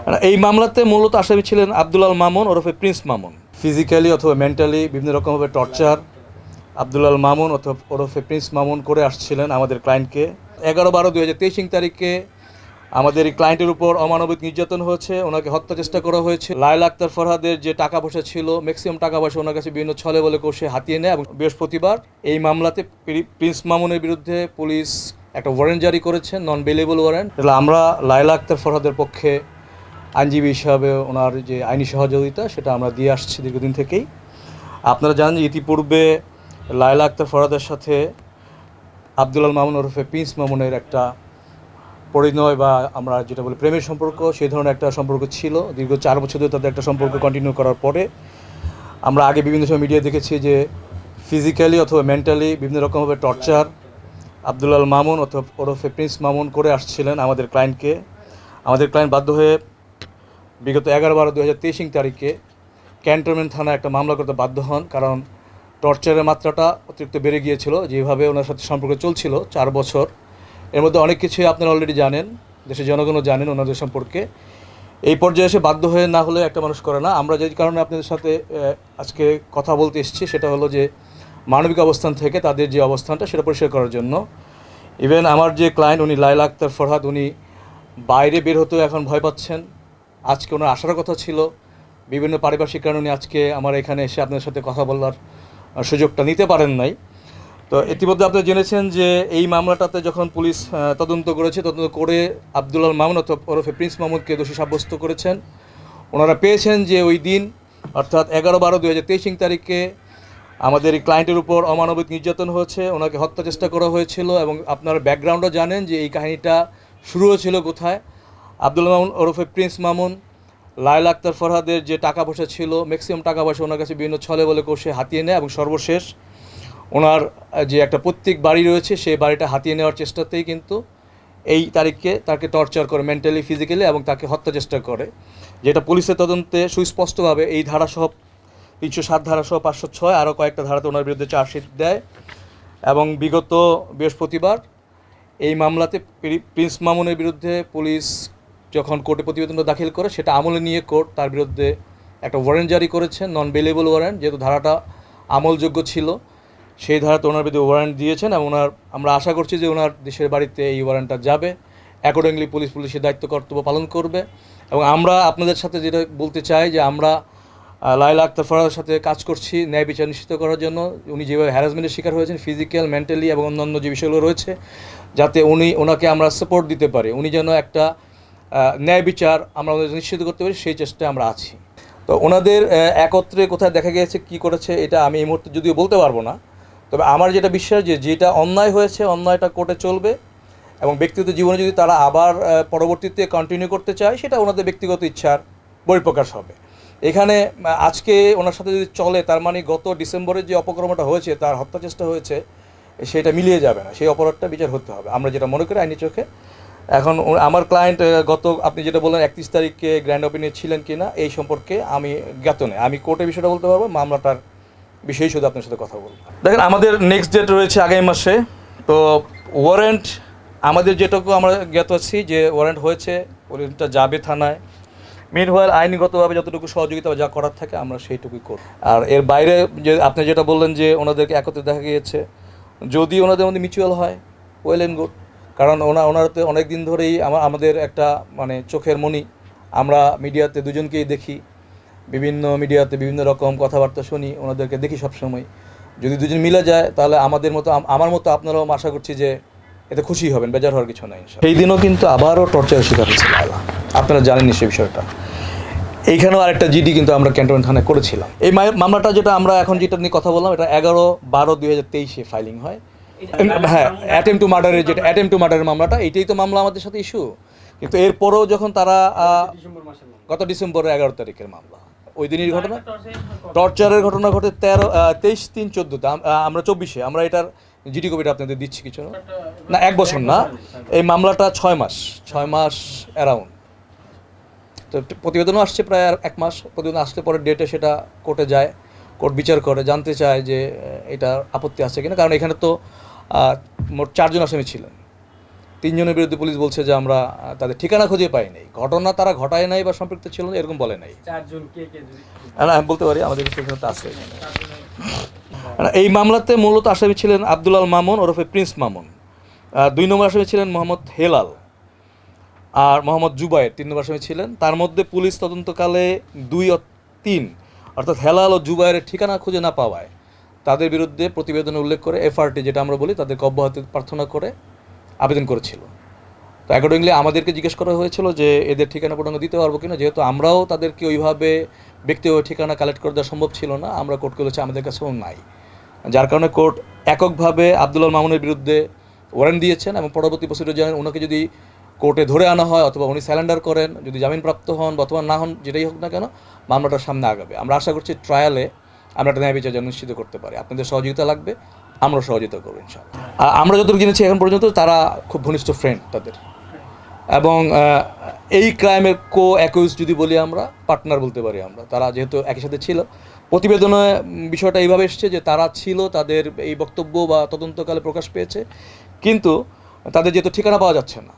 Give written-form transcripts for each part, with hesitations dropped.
এই মামলাতে মূলত আসামি ছিলেন আব্দুল আল মামুন ওরফে প্রিন্স মামুন। ফিজিক্যালি অথবা মেন্টালি বিভিন্ন রকমভাবে টর্চার আব্দুল আল মামুন অথবা ওরফে প্রিন্স মামুন করে আসছিলেন আমাদের ক্লায়েন্টকে। 11/12/2023 তারিখে আমাদের এই ক্লায়েন্টের উপর অমানবিক নির্যাতন হয়েছে, ওনাকে হত্যা চেষ্টা করা হয়েছে। লায়লা আক্তার ফরহাদের যে টাকা পয়সা ছিল, ম্যাক্সিমাম টাকা পয়সা ওনার কাছে বিভিন্ন ছলে বলে কষে হাতিয়ে নেয় এবং বৃহস্পতিবার এই মামলাতে প্রিন্স মামুনের বিরুদ্ধে পুলিশ একটা ওয়ারেন্ট জারি করেছে, নন বেলেবল ওয়ারেন্ট। আমরা লায়লা আক্তার ফরহাদের পক্ষে আইনজীবী হিসাবে ওনার যে আইনি সহযোগিতা সেটা আমরা দিয়ে আসছি দীর্ঘদিন থেকেই। আপনারা জানেন যে ইতিপূর্বে লায়লা আক্তার ফরহাদের সাথে আব্দুল আল মামুন ওরফে প্রিন্স মামুনের একটা পরিণয় বা আমরা যেটা বলি প্রেমের সম্পর্ক, সেই ধরনের একটা সম্পর্ক ছিল। দীর্ঘ 4 বছর ধরে তাদের একটা সম্পর্ক কন্টিনিউ করার পরে আমরা আগে বিভিন্ন সময় মিডিয়া দেখেছি যে ফিজিক্যালি অথবা মেন্টালি বিভিন্ন রকমভাবে টর্চার আব্দুল আল মামুন অথবা ওরফে প্রিন্স মামুন করে আসছিলেন আমাদের ক্লায়েন্টকে। আমাদের ক্লায়েন্ট বাধ্য হয়ে বিগত 11/12/2023 তারিখে ক্যান্টনমেন্ট থানায় একটা মামলা করতে বাধ্য হন, কারণ টর্চারের মাত্রাটা অতিরিক্ত বেড়ে গিয়েছিল। যেভাবে ওনার সাথে সম্পর্ক চলছিল 4 বছর, এর মধ্যে অনেক কিছুই আপনারা অলরেডি জানেন, দেশের জনগণও জানেন ওনাদের সম্পর্কে। এই পর্যায়ে এসে বাধ্য হয়ে না হলে একটা মানুষ করে না। আমরা যে কারণে আপনাদের সাথে আজকে কথা বলতে এসেছি সেটা হলো যে মানবিক অবস্থান থেকে তাদের যে অবস্থানটা সেটা পরিষ্কার করার জন্য। ইভেন আমার যে ক্লায়েন্ট উনি লায়লা আক্তার ফরহাদ, উনি বাইরে বের হতেও এখন ভয় পাচ্ছেন। আজকে ওনার আসার কথা ছিল, বিভিন্ন পারিপার্শ্বিক কারণে উনি আজকে আমার এখানে এসে আপনাদের সাথে কথা বলার সুযোগটা নিতে পারেন নাই। তো ইতিমধ্যে আপনারা জেনেছেন যে এই মামলাটাতে যখন পুলিশ তদন্ত করেছে, তদন্ত করে আব্দুল আল মামুন ওরফে প্রিন্স মামুনকে দোষী সাব্যস্ত করেছেন। ওনারা পেয়েছেন যে ওই দিন অর্থাৎ 11/12/2023 তারিখে আমাদের এই ক্লায়েন্টের উপর অমানবিক নির্যাতন হয়েছে, ওনাকে হত্যা চেষ্টা করা হয়েছিল। এবং আপনারা ব্যাকগ্রাউন্ডও জানেন যে এই কাহিনীটা শুরু হয়েছিল কোথায়। আব্দুল মামুন ওরফে প্রিন্স মামুন লায়লা আক্তার ফরহাদের যে টাকা পয়সা ছিল, ম্যাক্সিমাম টাকা পয়সা ওনার কাছে বিভিন্ন ছলে বলে কষে হাতিয়ে নেয় এবং সর্বশেষ ওনার যে একটা পৈতৃক বাড়ি রয়েছে সেই বাড়িটা হাতিয়ে নেওয়ার চেষ্টাতেই কিন্তু এই তারিখে তাকে টর্চার করে মেন্টালি, ফিজিক্যালি এবং তাকে হত্যা চেষ্টা করে, যেটা পুলিশের তদন্তে সুস্পষ্টভাবে এই ধারাসহ 307 ধারাসহ 506 আরও কয়েকটা ধারাতে ওনার বিরুদ্ধে চার্জশিট দেয়। এবং বিগত বৃহস্পতিবার এই মামলাতে প্রিন্স মামুনের বিরুদ্ধে পুলিশ যখন কোর্টে প্রতিবেদনটা দাখিল করে সেটা আমলে নিয়ে কোর্ট তার বিরুদ্ধে একটা ওয়ারেন্ট জারি করেছে, নন বেলেবল ওয়ারেন্ট। যেহেতু ধারাটা আমলযোগ্য ছিল সেই ধারাতে ওনার বিরুদ্ধে ওয়ারেন্ট দিয়েছেন এবং আমরা আশা করছি যে ওনার দেশের বাড়িতে এই ওয়ারেন্টটা যাবে। অ্যাকর্ডিংলি পুলিশের দায়িত্ব কর্তব্য পালন করবে। এবং আমরা আপনাদের সাথে যেটা বলতে চাই যে আমরা লায়লা আক্তার ফরহাদের সাথে কাজ করছি ন্যায় বিচার নিশ্চিত করার জন্য। উনি যেভাবে হ্যারাসমেন্টের শিকার হয়েছেন ফিজিক্যাল, মেন্টালি এবং অন্যান্য যে বিষয়গুলো রয়েছে, যাতে ওনাকে আমরা সাপোর্ট দিতে পারি, উনি যেন একটা ন্যায় বিচার আমরা নিশ্চিত করতে পারি, সেই চেষ্টায় আমরা আছি। তো ওনাদের একত্রে কোথায় দেখা গিয়েছে কী করেছে এটা আমি এই মুহূর্তে যদিও বলতে পারবো না, তবে আমার যেটা বিশ্বাস যে যেটা অন্যায় হয়েছে অন্যায়টা কোর্টে চলবে এবং ব্যক্তিগত জীবনে যদি তারা আবার পরবর্তীতে কন্টিনিউ করতে চায় সেটা ওনাদের ব্যক্তিগত ইচ্ছার বহিঃপ্রকাশ হবে। এখানে আজকে ওনার সাথে যদি চলে তার মানে গত ডিসেম্বরে যে অপকর্মটা হয়েছে, তার হত্যা চেষ্টা হয়েছে, সেটা মিলিয়ে যাবে না, সেই অপরাধটা বিচার হতে হবে আমরা যেটা মনে করি আইনি চোখে। এখন আমার ক্লায়েন্ট গত আপনি যেটা বললেন 31 তারিখে গ্র্যান্ড ওপেনিংয়ে ছিলেন কি না এই সম্পর্কে আমি জ্ঞাত নেই। আমি কোর্টে বিষয়টা বলতে পারবো, মামলাটার বিষয়ে শুধু আপনার সাথে কথা বলবো। দেখেন আমাদের নেক্সট ডেট রয়েছে আগামী মাসে। তো ওয়ারেন্ট আমাদের যেটুকু আমরা জ্ঞাত আছি যে ওয়ারেন্ট হয়েছে, ওয়ারেন্টটা যাবে থানায়। মিনওয়াইল আইনগতভাবে যতটুকু সহযোগিতা যা করার থাকে আমরা সেইটুকুই করব। আর এর বাইরে যে আপনি যেটা বললেন যে ওনাদেরকে একত্রে দেখা গিয়েছে, যদি ওনাদের মধ্যে মিউচুয়াল হয় ওয়েল অ্যান্ড গুড, কারণ ওনারাতে অনেক দিন ধরেই আমাদের একটা মানে চোখের মণি। আমরা মিডিয়াতে দুজনকেই দেখি, বিভিন্ন মিডিয়াতে বিভিন্ন রকম কথাবার্তা শুনি, ওনাদেরকে দেখি সবসময়। যদি দুজন মিলে যায় তাহলে আমার মতো আপনারাও আশা করছি যে এতে খুশি হবেন, বেজার হওয়ার কিছু নাই। সেই দিনও কিন্তু আবারও টর্চারের শিকার হয়েছে লায়লা, আপনারা জানেননি সেই বিষয়টা। এইখানেও আরেকটা জিডি কিন্তু আমরা ক্যান্টনমেন্ট থানায় করেছিলাম। এই মামলাটা যেটা আমরা এখন যেটা নিয়ে কথা বললাম এটা 11/12/2023 ফাইলিং হয়। হ্যাঁ, অ্যাটেম্প টু মার্ডারের মামলাটা, এইটাই তো মামলা আমাদের সাথে ইস্যু। কিন্তু এরপরেও যখন তারা গত ডিসেম্বরের 11 তারিখের মামলা, ওই দিনের ঘটনা, টর্চারের ঘটনা ঘটে 23/3/14 আমরা 24-এ আমরা এটার জিডি কপিটা আপনাদের দিচ্ছি। কিছু না 1 বছর না, এই মামলাটা 6 মাস অ্যারাউন্ড। তো প্রতিবেদনও আসছে প্রায় 1 মাস। প্রতিবেদন আসলে পরে ডেটে সেটা কোর্টে যায়, কোর্ট বিচার করে, জানতে চায় যে এটা আপত্তি আছে কিনা। কারণ এখানে তো মোট 4 জন আসামি ছিলেন, তিনজনের বিরুদ্ধে পুলিশ বলছে যে আমরা তাদের ঠিকানা খুঁজে পাই নাই, ঘটনা তারা ঘটায় নাই বা সম্পৃক্ত ছিল না এরকম বলে নাই। চারজন কে কে যদি আমি বলতে পারি, আমাদের স্টেশনে আছে এখানে। এই মামলাতে মূলত আসামি ছিলেন আব্দুল আল মামুন ওরফে প্রিন্স মামুন, 2 নম্বর আসামি ছিলেন মোহাম্মদ হেলাল, আর মোহাম্মদ জুবায়ের 3 নম্বর আসামি ছিলেন। তার মধ্যে পুলিশ তদন্তকালে 2 ও 3 অর্থাৎ হেলাল ও জুবায়ের ঠিকানা খুঁজে না পাওয়ায় তাদের বিরুদ্ধে প্রতিবেদনে উল্লেখ করে এফআরটি, যেটা আমরা বলি, তাদেরকে অব্যাহতি প্রার্থনা করে আবেদন করেছিল। তো অ্যাকর্ডিংলি আমাদেরকে জিজ্ঞেস করা হয়েছিল যে এদের ঠিকানা পূর্ণাঙ্গ দিতে পারবো কিনা, যেহেতু আমরাও তাদেরকে ওইভাবে ব্যক্তিগত ঠিকানা কালেক্ট করে দেওয়া সম্ভব ছিল না, আমরা কোর্টকে বলেছি আমাদের কাছেও নাই, যার কারণে কোর্ট এককভাবে আব্দুল আল মামুনের বিরুদ্ধে ওয়ারেন্ট দিয়েছেন এবং পরবর্তী প্রসিডিউর জানেন ওনাকে যদি কোর্টে ধরে আনা হয় অথবা উনি স্যালেন্ডার করেন, যদি জামিনপ্রাপ্ত হন বা অথবা না হন, যেটাই হোক না কেন মামলাটার সামনে আগাবে। আমরা আশা করছি ট্রায়ালে আমরা একটা ন্যায় বিচার যেন নিশ্চিত করতে পারি। আপনাদের সহযোগিতা লাগবে, আমরা সহযোগিতা করবো ইনশাআল্লাহ। আমরা যতটুকু জেনেছি এখন পর্যন্ত তারা খুব ঘনিষ্ঠ ফ্রেন্ড তাদের, এবং এই ক্রাইমের অ্যাকিউজ যদি বলি আমরা পার্টনার বলতে পারি আমরা, তারা যেহেতু একই সাথে ছিল। প্রতিবেদনে বিষয়টা এইভাবে এসছে যে তারা ছিল, তাদের এই বক্তব্য বা তদন্তকালে প্রকাশ পেয়েছে, কিন্তু তাদের যেহেতু ঠিকানা পাওয়া যাচ্ছে না,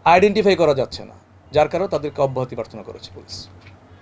আইডেন্টিফাই করা যাচ্ছে না, যার কারণে তাদেরকে অব্যাহতি প্রার্থনা করেছে পুলিশ।